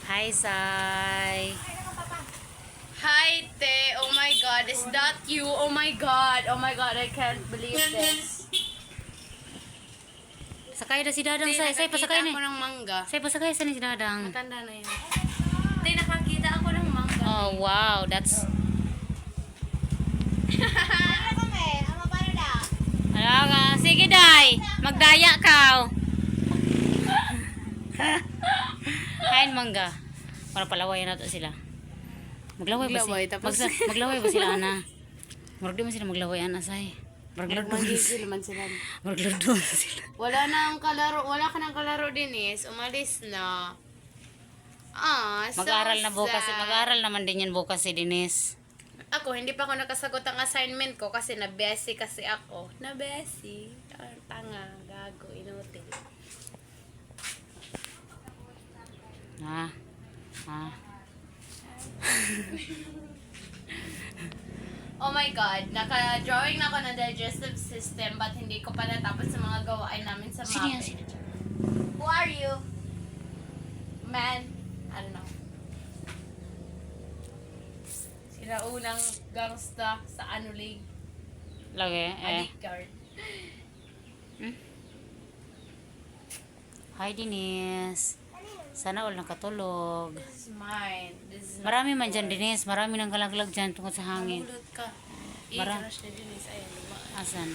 Hi, Sai. Hi, Te. Oh my God, is that you? Oh my God. Oh my God, I can't believe this. Sakay na si Dadang, Te, Sai. Sai, pasakay nakakita na. ako ng mangga. Sai, pasakay sa ni si Dadang. Matanda na yun. Te, nakakita ako ng mangga. Oh, wow. That's... Ano nga? Sige, Day. Magdaya ka. Kain mangga. Para palawayan nato sila. Maglaway ba Maglaway, sila? tapos- Maglaway ba sila, Ana? Murag di man sila maglaway, Ana, Sai. Murag lodon Magigil man sila. Murag lodon sila. Wala na ang kalaro. Wala ka ng kalaro, Denise. Umalis na. So Mag-aral na bukas. sad. Mag-aral naman din yan bukas si Denise. Ako, hindi pa ako nakasagot ang assignment ko kasi na-busy kasi ako. Na-busy. Tanga, gago, inutil. Ha? Oh my God, naka-drawing na ako ng digestive system but hindi ko pa natapos sa mga gawain namin sa Sino yan? mapping. Who are you? Man, I don't know. Sila unang gangsta sa anulig. Lagi, Adik card. Hi, Denise. Sana all nakatulog. This is mine. This is Marami man dyan, Denise. Marami nang kalaglag dyan tungkol sa hangin. Mahulot ka. Mara- I-crush na Denise. Ayan, luma. Asan?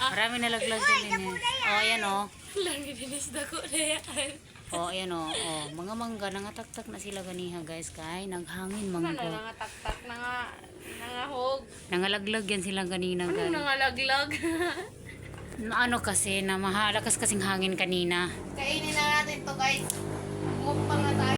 Marami nalaglag dyan, Denise. Oh, ayan oh. Lagi Denise dako na yan. Oh, ayan oh. Oh, mga mangga, nangataktak na sila ganiha, guys. Kay, naghangin Ano mangga. nangataktak, nangahog. Nangalaglag yan sila ganina, Ano guys. nangalaglag? Ano kasi, na mahalakas kasing hangin kanina. Kainin na natin to guys. Mukbang na tayo.